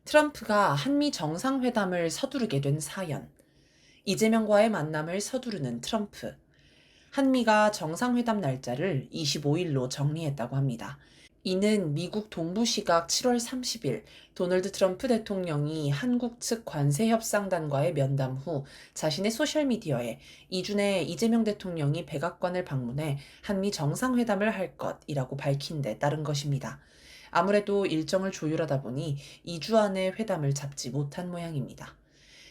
트럼프가 한미 정상회담을 서두르게 된 사연, 이재명과의 만남을 서두르는 트럼프, 한미가 정상회담 날짜를 25일로 정리했다고 합니다. 이는 미국 동부 시각 7월 30일 도널드 트럼프 대통령이 한국 측 관세협상단과의 면담 후 자신의 소셜미디어에 이준에 이재명 대통령이 백악관을 방문해 한미 정상회담을 할 것이라고 밝힌 데 따른 것입니다. 아무래도 일정을 조율하다 보니 2주 안에 회담을 잡지 못한 모양입니다.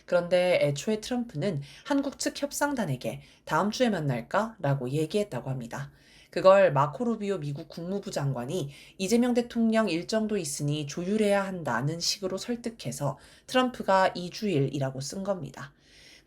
그런데 애초에 트럼프는 한국 측 협상단에게 다음 주에 만날까? 라고 얘기했다고 합니다. 그걸 마코 루비오 미국 국무부 장관이 이재명 대통령 일정도 있으니 조율해야 한다는 식으로 설득해서 트럼프가 2주일이라고 쓴 겁니다.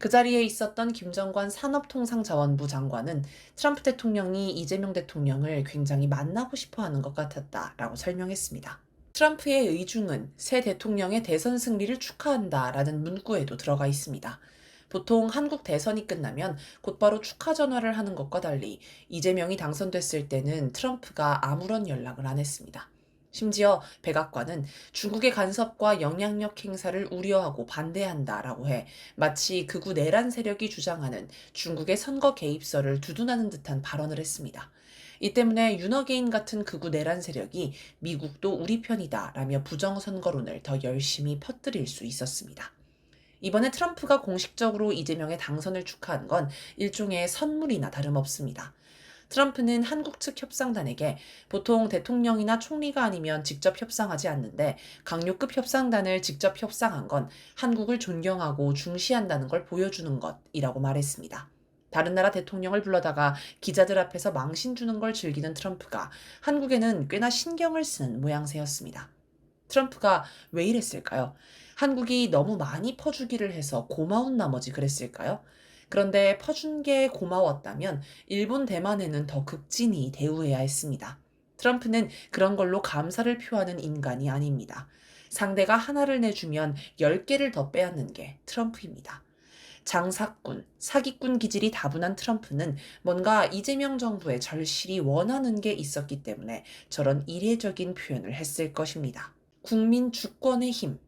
그 자리에 있었던 김정관 산업통상자원부 장관은 트럼프 대통령이 이재명 대통령을 굉장히 만나고 싶어 하는 것 같았다라고 설명했습니다. 트럼프의 의중은 새 대통령의 대선 승리를 축하한다라는 문구에도 들어가 있습니다. 보통 한국 대선이 끝나면 곧바로 축하 전화를 하는 것과 달리 이재명이 당선됐을 때는 트럼프가 아무런 연락을 안 했습니다. 심지어 백악관은 중국의 간섭과 영향력 행사를 우려하고 반대한다라고 해 마치 극우 내란 세력이 주장하는 중국의 선거 개입설을 두둔하는 듯한 발언을 했습니다. 이 때문에 윤어게인 같은 극우 내란 세력이 미국도 우리 편이다라며 부정선거론을 더 열심히 퍼뜨릴 수 있었습니다. 이번에 트럼프가 공식적으로 이재명의 당선을 축하한 건 일종의 선물이나 다름없습니다. 트럼프는 한국 측 협상단에게 보통 대통령이나 총리가 아니면 직접 협상하지 않는데 강요급 협상단을 직접 협상한 건 한국을 존경하고 중시한다는 걸 보여주는 것이라고 말했습니다. 다른 나라 대통령을 불러다가 기자들 앞에서 망신 주는 걸 즐기는 트럼프가 한국에는 꽤나 신경을 쓰는 모양새였습니다. 트럼프가 왜 이랬을까요? 한국이 너무 많이 퍼주기를 해서 고마운 나머지 그랬을까요? 그런데 퍼준 게 고마웠다면 일본 대만에는 더 극진히 대우해야 했습니다. 트럼프는 그런 걸로 감사를 표하는 인간이 아닙니다. 상대가 하나를 내주면 10개를 더 빼앗는 게 트럼프입니다. 장사꾼, 사기꾼 기질이 다분한 트럼프는 뭔가 이재명 정부의 절실히 원하는 게 있었기 때문에 저런 이례적인 표현을 했을 것입니다. 국민 주권의 힘.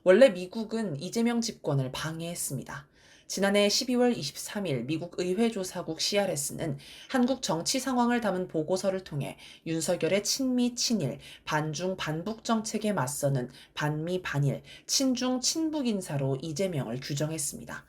원래 미국은 이재명 집권을 방해했습니다. 지난해 12월 23일 미국 의회조사국 CRS는 한국 정치 상황을 담은 보고서를 통해 윤석열의 친미 친일, 반중 반북 정책에 맞서는 반미 반일, 친중 친북 인사로 이재명을 규정했습니다.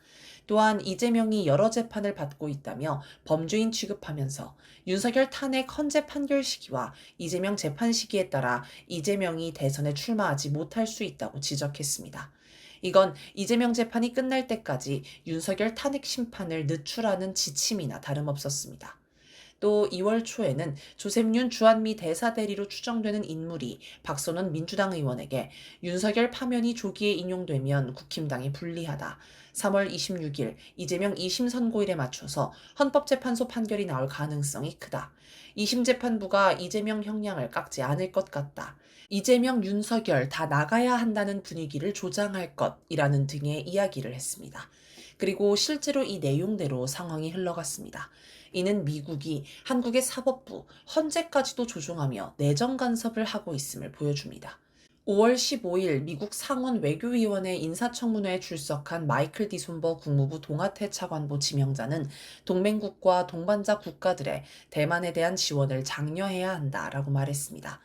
또한 이재명이 여러 재판을 받고 있다며 범죄인 취급하면서 윤석열 탄핵 헌재 판결 시기와 이재명 재판 시기에 따라 이재명이 대선에 출마하지 못할 수 있다고 지적했습니다. 이건 이재명 재판이 끝날 때까지 윤석열 탄핵 심판을 늦추라는 지침이나 다름없었습니다. 또 2월 초에는 조셉윤 주한미 대사대리로 추정되는 인물이 박선원 민주당 의원에게 윤석열 파면이 조기에 인용되면 국힘당에 불리하다. 3월 26일 이재명 2심 선고일에 맞춰서 헌법재판소 판결이 나올 가능성이 크다. 2심 재판부가 이재명 형량을 깎지 않을 것 같다. 이재명, 윤석열 다 나가야 한다는 분위기를 조장할 것이라는 등의 이야기를 했습니다. 그리고 실제로 이 내용대로 상황이 흘러갔습니다. 이는 미국이 한국의 사법부, 헌재까지도 조종하며 내정 간섭을 하고 있음을 보여줍니다. 5월 15일 미국 상원 외교위원회 인사청문회에 출석한 마이클 디손버 국무부 동아태 차관보 지명자는 동맹국과 동반자 국가들의 대만에 대한 지원을 장려해야 한다라고 말했습니다.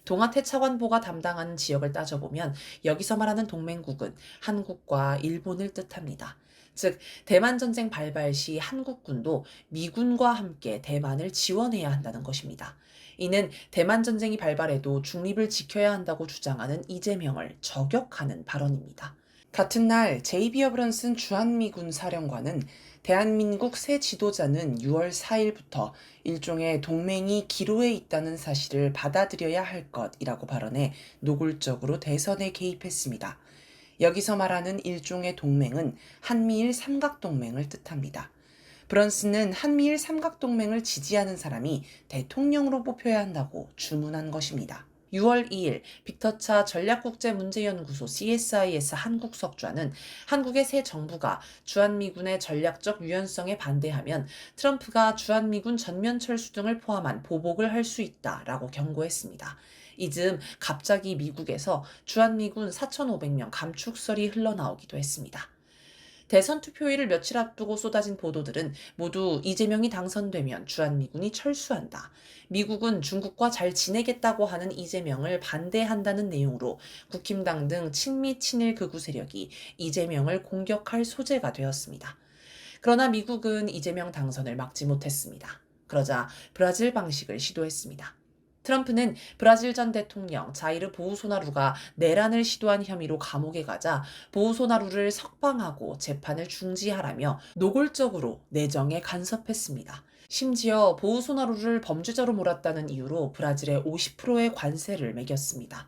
동아태 차관보가 담당하는 지역을 따져보면 여기서 말하는 동맹국은 한국과 일본을 뜻합니다. 즉, 대만 전쟁 발발 시 한국군도 미군과 함께 대만을 지원해야 한다는 것입니다. 이는 대만 전쟁이 발발해도 중립을 지켜야 한다고 주장하는 이재명을 저격하는 발언입니다. 같은 날 제이비 어브런슨 주한미군 사령관은 대한민국 새 지도자는 6월 4일부터 일종의 동맹이 기로에 있다는 사실을 받아들여야 할 것이라고 발언해 노골적으로 대선에 개입했습니다. 여기서 말하는 일종의 동맹은 한미일 삼각동맹을 뜻합니다. 브런슨은 한미일 삼각동맹을 지지하는 사람이 대통령으로 뽑혀야 한다고 주문한 것입니다. 6월 2일 빅터차 전략국제문제연구소 CSIS 한국석좌는 한국의 새 정부가 주한미군의 전략적 유연성에 반대하면 트럼프가 주한미군 전면 철수 등을 포함한 보복을 할 수 있다라고 경고했습니다. 이 즈음 갑자기 미국에서 주한미군 4,500명 감축설이 흘러나오기도 했습니다. 대선 투표일을 며칠 앞두고 쏟아진 보도들은 모두 이재명이 당선되면 주한미군이 철수한다, 미국은 중국과 잘 지내겠다고 하는 이재명을 반대한다는 내용으로 국힘당 등 친미 친일 극우 세력이 이재명을 공격할 소재가 되었습니다. 그러나 미국은 이재명 당선을 막지 못했습니다. 그러자 브라질 방식을 시도했습니다. 트럼프는 브라질 전 대통령 자이르 보우소나루가 내란을 시도한 혐의로 감옥에 가자 보우소나루를 석방하고 재판을 중지하라며 노골적으로 내정에 간섭했습니다. 심지어 보우소나루를 범죄자로 몰았다는 이유로 브라질에 50%의 관세를 매겼습니다.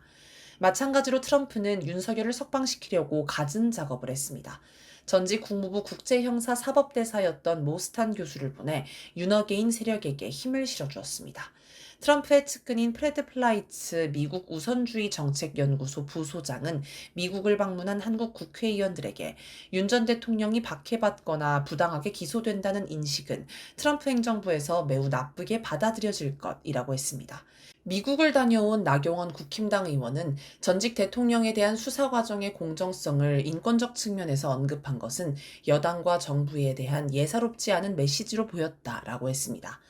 마찬가지로 트럼프는 윤석열을 석방시키려고 갖은 작업을 했습니다. 전직 국무부 국제형사사법대사였던 모스탄 교수를 보내 윤어게인 세력에게 힘을 실어주었습니다. 트럼프의 측근인 프레드 플라이츠 미국 우선주의 정책연구소 부소장은 미국을 방문한 한국 국회의원들에게 윤 전 대통령이 박해받거나 부당하게 기소된다는 인식은 트럼프 행정부에서 매우 나쁘게 받아들여질 것이라고 했습니다. 미국을 다녀온 나경원 국힘당 의원은 전직 대통령에 대한 수사 과정의 공정성을 인권적 측면에서 언급한 것은 여당과 정부에 대한 예사롭지 않은 메시지로 보였다라고 했습니다.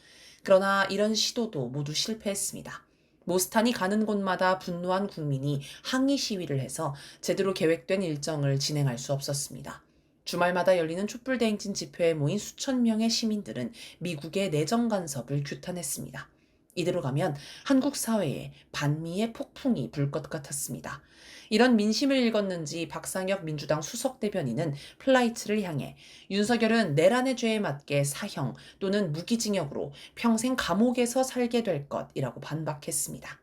그러나 이런 시도도 모두 실패했습니다. 모스탄이 가는 곳마다 분노한 국민이 항의 시위를 해서 제대로 계획된 일정을 진행할 수 없었습니다. 주말마다 열리는 촛불대행진 집회에 모인 수천 명의 시민들은 미국의 내정 간섭을 규탄했습니다. 이대로 가면 한국 사회에 반미의 폭풍이 불 것 같았습니다. 이런 민심을 읽었는지 박상혁 민주당 수석대변인은 플라이츠를 향해 윤석열은 내란의 죄에 맞게 사형 또는 무기징역으로 평생 감옥에서 살게 될 것이라고 반박했습니다.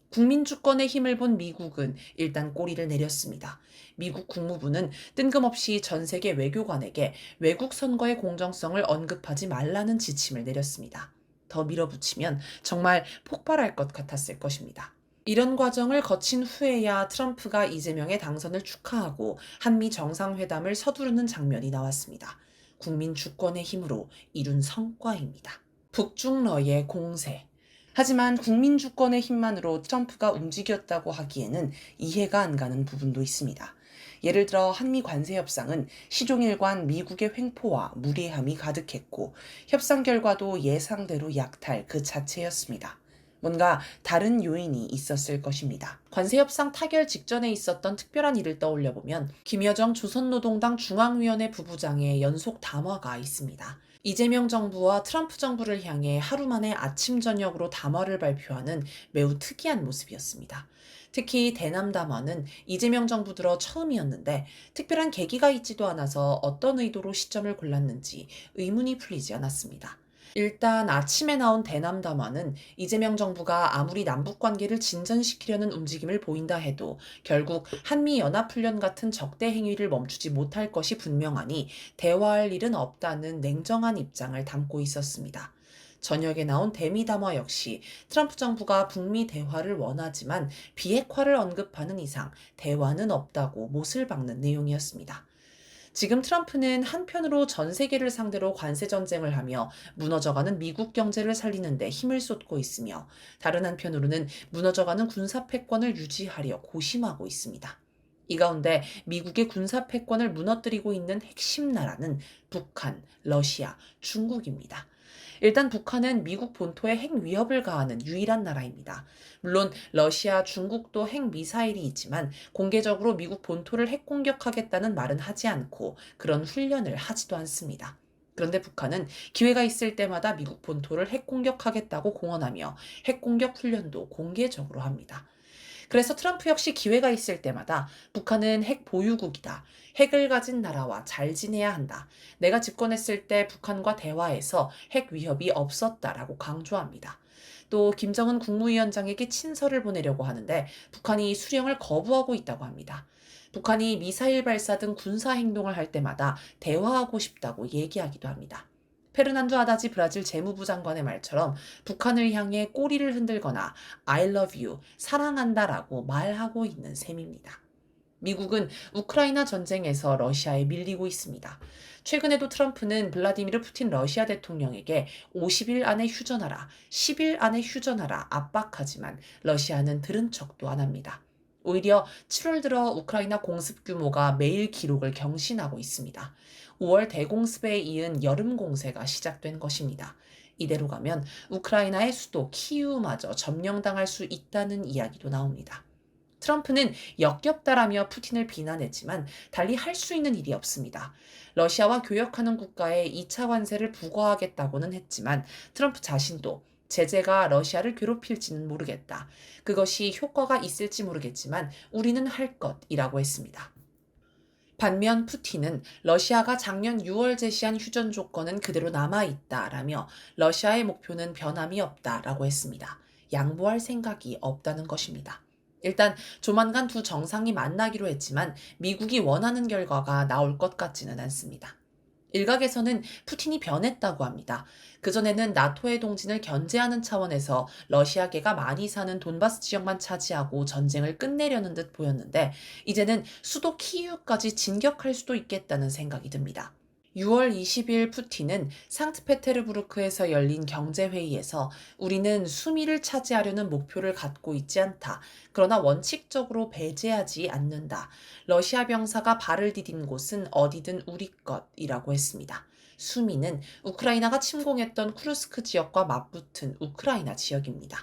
국민 주권의 힘을 본 미국은 일단 꼬리를 내렸습니다. 미국 국무부는 뜬금없이 전 세계 외교관에게 외국 선거의 공정성을 언급하지 말라는 지침을 내렸습니다. 더 밀어붙이면 정말 폭발할 것 같았을 것입니다. 이런 과정을 거친 후에야 트럼프가 이재명의 당선을 축하하고 한미 정상회담을 서두르는 장면이 나왔습니다. 국민 주권의 힘으로 이룬 성과입니다. 북중러의 공세. 하지만 국민 주권의 힘만으로 트럼프가 움직였다고 하기에는 이해가 안 가는 부분도 있습니다. 예를 들어 한미 관세 협상은 시종일관 미국의 횡포와 무례함이 가득했고 협상 결과도 예상대로 약탈 그 자체였습니다. 뭔가 다른 요인이 있었을 것입니다. 관세협상 타결 직전에 있었던 특별한 일을 떠올려보면 김여정 조선노동당 중앙위원회 부부장의 연속 담화가 있습니다. 이재명 정부와 트럼프 정부를 향해 하루 만에 아침 저녁으로 담화를 발표하는 매우 특이한 모습이었습니다. 특히 대남 담화는 이재명 정부 들어 처음이었는데 특별한 계기가 있지도 않아서 어떤 의도로 시점을 골랐는지 의문이 풀리지 않았습니다. 일단 아침에 나온 대남 담화는 이재명 정부가 아무리 남북 관계를 진전시키려는 움직임을 보인다 해도 결국 한미연합훈련 같은 적대 행위를 멈추지 못할 것이 분명하니 대화할 일은 없다는 냉정한 입장을 담고 있었습니다. 저녁에 나온 대미 담화 역시 트럼프 정부가 북미 대화를 원하지만 비핵화를 언급하는 이상 대화는 없다고 못을 박는 내용이었습니다. 지금 트럼프는 한편으로 전 세계를 상대로 관세 전쟁을 하며 무너져가는 미국 경제를 살리는 데 힘을 쏟고 있으며 다른 한편으로는 무너져가는 군사 패권을 유지하려 고심하고 있습니다. 이 가운데 미국의 군사 패권을 무너뜨리고 있는 핵심 나라는 북한, 러시아, 중국입니다. 일단 북한은 미국 본토에 핵 위협을 가하는 유일한 나라입니다. 물론 러시아, 중국도 핵 미사일이 있지만 공개적으로 미국 본토를 핵 공격하겠다는 말은 하지 않고 그런 훈련을 하지도 않습니다. 그런데 북한은 기회가 있을 때마다 미국 본토를 핵 공격하겠다고 공언하며 핵 공격 훈련도 공개적으로 합니다. 그래서 트럼프 역시 기회가 있을 때마다 북한은 핵 보유국이다. 핵을 가진 나라와 잘 지내야 한다. 내가 집권했을 때 북한과 대화해서 핵 위협이 없었다라고 강조합니다. 또 김정은 국무위원장에게 친서를 보내려고 하는데 북한이 수령을 거부하고 있다고 합니다. 북한이 미사일 발사 등 군사 행동을 할 때마다 대화하고 싶다고 얘기하기도 합니다. 페르난도 하다지 브라질 재무부 장관의 말처럼 북한을 향해 꼬리를 흔들거나 I love you, 사랑한다라고 말하고 있는 셈입니다. 미국은 우크라이나 전쟁에서 러시아에 밀리고 있습니다. 최근에도 트럼프는 블라디미르 푸틴 러시아 대통령에게 50일 안에 휴전하라, 10일 안에 휴전하라 압박하지만 러시아는 들은 척도 안 합니다. 오히려 7월 들어 우크라이나 공습 규모가 매일 기록을 경신하고 있습니다. 5월 대공습에 이은 여름 공세가 시작된 것입니다. 이대로 가면 우크라이나의 수도 키이우마저 점령당할 수 있다는 이야기도 나옵니다. 트럼프는 역겹다라며 푸틴을 비난했지만 달리 할 수 있는 일이 없습니다. 러시아와 교역하는 국가에 2차 관세를 부과하겠다고는 했지만 트럼프 자신도 제재가 러시아를 괴롭힐지는 모르겠다. 그것이 효과가 있을지 모르겠지만 우리는 할 것이라고 했습니다. 반면 푸틴은 러시아가 작년 6월 제시한 휴전 조건은 그대로 남아있다라며 러시아의 목표는 변함이 없다라고 했습니다. 양보할 생각이 없다는 것입니다. 일단 조만간 두 정상이 만나기로 했지만 미국이 원하는 결과가 나올 것 같지는 않습니다. 일각에서는 푸틴이 변했다고 합니다. 그전에는 나토의 동진을 견제하는 차원에서 러시아계가 많이 사는 돈바스 지역만 차지하고 전쟁을 끝내려는 듯 보였는데 이제는 수도 키이우까지 진격할 수도 있겠다는 생각이 듭니다. 6월 20일 푸틴은 상트페테르부르크에서 열린 경제회의에서 우리는 수미를 차지하려는 목표를 갖고 있지 않다. 그러나 원칙적으로 배제하지 않는다. 러시아 병사가 발을 디딘 곳은 어디든 우리 것이라고 했습니다. 수미는 우크라이나가 침공했던 쿠르스크 지역과 맞붙은 우크라이나 지역입니다.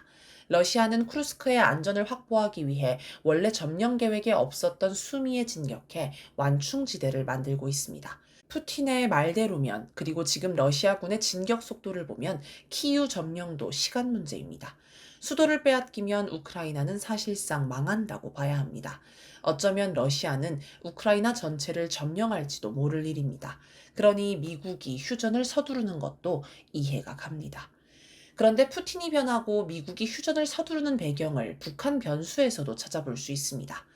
러시아는 쿠르스크의 안전을 확보하기 위해 원래 점령 계획에 없었던 수미에 진격해 완충지대를 만들고 있습니다. 푸틴의 말대로면 그리고 지금 러시아군의 진격 속도를 보면 키이우 점령도 시간 문제입니다. 수도를 빼앗기면 우크라이나는 사실상 망한다고 봐야 합니다. 어쩌면 러시아는 우크라이나 전체를 점령할지도 모를 일입니다. 그러니 미국이 휴전을 서두르는 것도 이해가 갑니다. 그런데 푸틴이 변하고 미국이 휴전을 서두르는 배경을 북한 변수에서도 찾아볼 수 있습니다.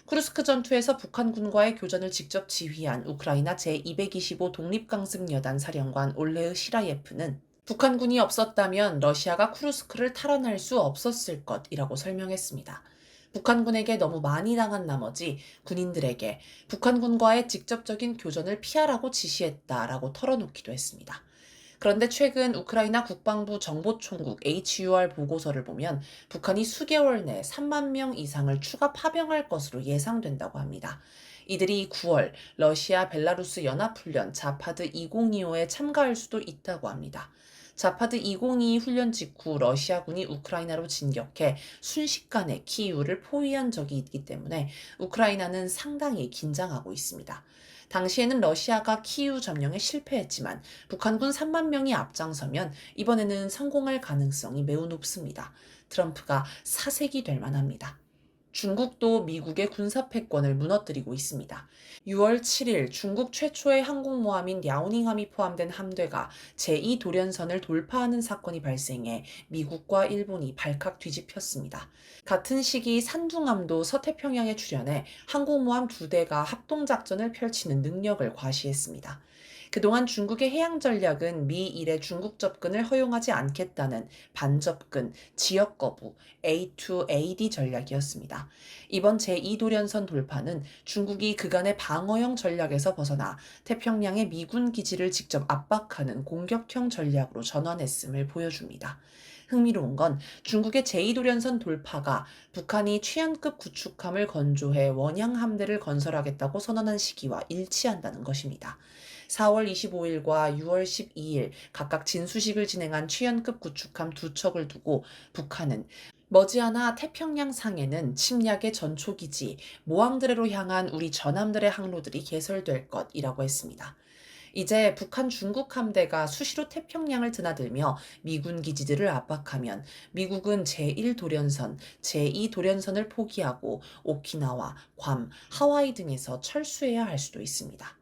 쿠르스크 전투에서 북한군과의 교전을 직접 지휘한 우크라이나 제225 독립강습여단 사령관 올레흐 시라예프는 북한군이 없었다면 러시아가 쿠르스크를 탈환할 수 없었을 것이라고 설명했습니다. 북한군에게 너무 많이 당한 나머지 군인들에게 북한군과의 직접적인 교전을 피하라고 지시했다라고 털어놓기도 했습니다. 그런데 최근 우크라이나 국방부 정보총국 HUR 보고서를 보면 북한이 수개월 내 3만 명 이상을 추가 파병할 것으로 예상된다고 합니다. 이들이 9월 러시아 벨라루스 연합훈련 자파드 2025에 참가할 수도 있다고 합니다. 자파드 2022 훈련 직후 러시아군이 우크라이나로 진격해 순식간에 키이우를 포위한 적이 있기 때문에 우크라이나는 상당히 긴장하고 있습니다. 당시에는 러시아가 키이우 점령에 실패했지만 북한군 3만 명이 앞장서면 이번에는 성공할 가능성이 매우 높습니다. 트럼프가 사색이 될 만합니다. 중국도 미국의 군사 패권을 무너뜨리고 있습니다. 6월 7일 중국 최초의 항공모함인 랴오닝함이 포함된 함대가 제2도련선을 돌파하는 사건이 발생해 미국과 일본이 발칵 뒤집혔습니다. 같은 시기 산둥함도 서태평양에 출현해 항공모함 2대가 합동작전을 펼치는 능력을 과시했습니다. 그동안 중국의 해양 전략은 미일의 중국 접근을 허용하지 않겠다는 반접근, 지역 거부, A2AD 전략이었습니다. 이번 제2도련선 돌파는 중국이 그간의 방어형 전략에서 벗어나 태평양의 미군 기지를 직접 압박하는 공격형 전략으로 전환했음을 보여줍니다. 흥미로운 건 중국의 제2도련선 돌파가 북한이 취연급 구축함을 건조해 원양 함대를 건설하겠다고 선언한 시기와 일치한다는 것입니다. 4월 25일과 6월 12일 각각 진수식을 진행한 취연급 구축함 2척을 두고 북한은 머지않아 태평양 상에는 침략의 전초기지 모항드레로 향한 우리 전함들의 항로들이 개설될 것이라고 했습니다. 이제 북한 중국 함대가 수시로 태평양을 드나들며 미군 기지들을 압박하면 미국은 제1도련선, 제2도련선을 포기하고 오키나와, 괌, 하와이 등에서 철수해야 할 수도 있습니다.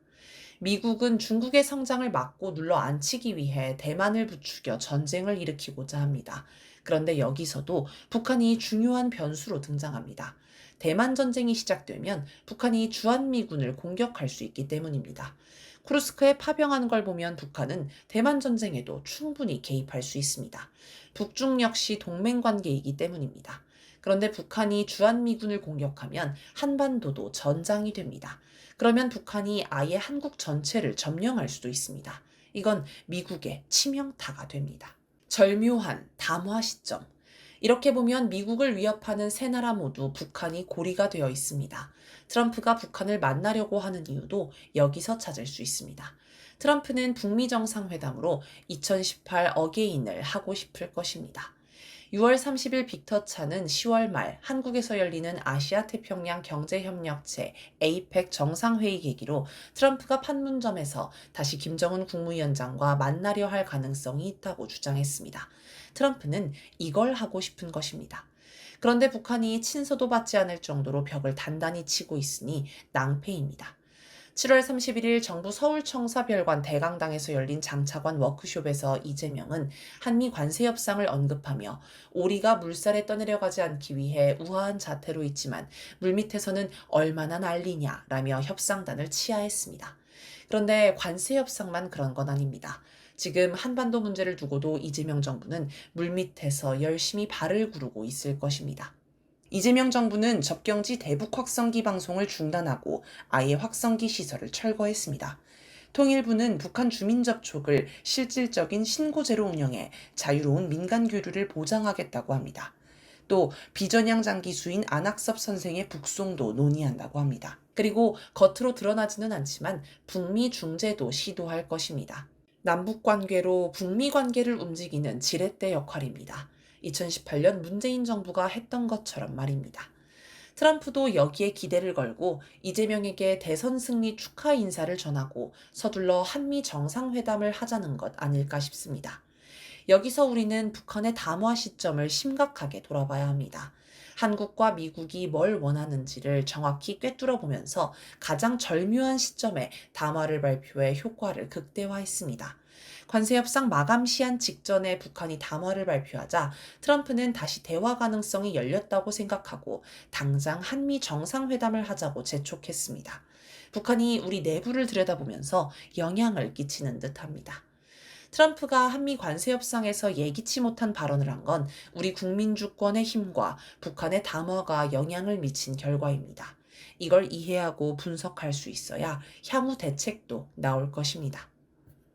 미국은 중국의 성장을 막고 눌러 앉히기 위해 대만을 부추겨 전쟁을 일으키고자 합니다. 그런데 여기서도 북한이 중요한 변수로 등장합니다. 대만 전쟁이 시작되면 북한이 주한미군을 공격할 수 있기 때문입니다. 쿠르스크에 파병하는 걸 보면 북한은 대만 전쟁에도 충분히 개입할 수 있습니다. 북중 역시 동맹 관계이기 때문입니다. 그런데 북한이 주한미군을 공격하면 한반도도 전장이 됩니다. 그러면 북한이 아예 한국 전체를 점령할 수도 있습니다. 이건 미국의 치명타가 됩니다. 절묘한 담화 시점. 이렇게 보면 미국을 위협하는 세 나라 모두 북한이 고리가 되어 있습니다. 트럼프가 북한을 만나려고 하는 이유도 여기서 찾을 수 있습니다. 트럼프는 북미 정상회담으로 2018 어게인을 하고 싶을 것입니다. 6월 30일 빅터 차는 10월 말 한국에서 열리는 아시아 태평양 경제협력체 APEC 정상회의 계기로 트럼프가 판문점에서 다시 김정은 국무위원장과 만나려 할 가능성이 있다고 주장했습니다. 트럼프는 이걸 하고 싶은 것입니다. 그런데 북한이 친서도 받지 않을 정도로 벽을 단단히 치고 있으니 낭패입니다. 7월 31일 정부 서울청사별관 대강당에서 열린 장차관 워크숍에서 이재명은 한미 관세 협상을 언급하며 오리가 물살에 떠내려가지 않기 위해 우아한 자태로 있지만 물밑에서는 얼마나 난리냐라며 협상단을 치하했습니다. 그런데 관세 협상만 그런 건 아닙니다. 지금 한반도 문제를 두고도 이재명 정부는 물밑에서 열심히 발을 구르고 있을 것입니다. 이재명 정부는 접경지 대북 확성기 방송을 중단하고 아예 확성기 시설을 철거했습니다. 통일부는 북한 주민 접촉을 실질적인 신고제로 운영해 자유로운 민간 교류를 보장하겠다고 합니다. 또 비전향 장기수인 안학섭 선생의 북송도 논의한다고 합니다. 그리고 겉으로 드러나지는 않지만 북미 중재도 시도할 것입니다. 남북 관계로 북미 관계를 움직이는 지렛대 역할입니다. 2018년 문재인 정부가 했던 것처럼 말입니다. 트럼프도 여기에 기대를 걸고 이재명에게 대선 승리 축하 인사를 전하고 서둘러 한미 정상회담을 하자는 것 아닐까 싶습니다. 여기서 우리는 북한의 담화 시점을 심각하게 돌아봐야 합니다. 한국과 미국이 뭘 원하는지를 정확히 꿰뚫어 보면서 가장 절묘한 시점에 담화를 발표해 효과를 극대화했습니다. 관세협상 마감 시한 직전에 북한이 담화를 발표하자 트럼프는 다시 대화 가능성이 열렸다고 생각하고 당장 한미 정상회담을 하자고 재촉했습니다. 북한이 우리 내부를 들여다보면서 영향을 끼치는 듯합니다. 트럼프가 한미 관세 협상에서 예기치 못한 발언을 한 건 우리 국민 주권의 힘과 북한의 담화가 영향을 미친 결과입니다. 이걸 이해하고 분석할 수 있어야 향후 대책도 나올 것입니다.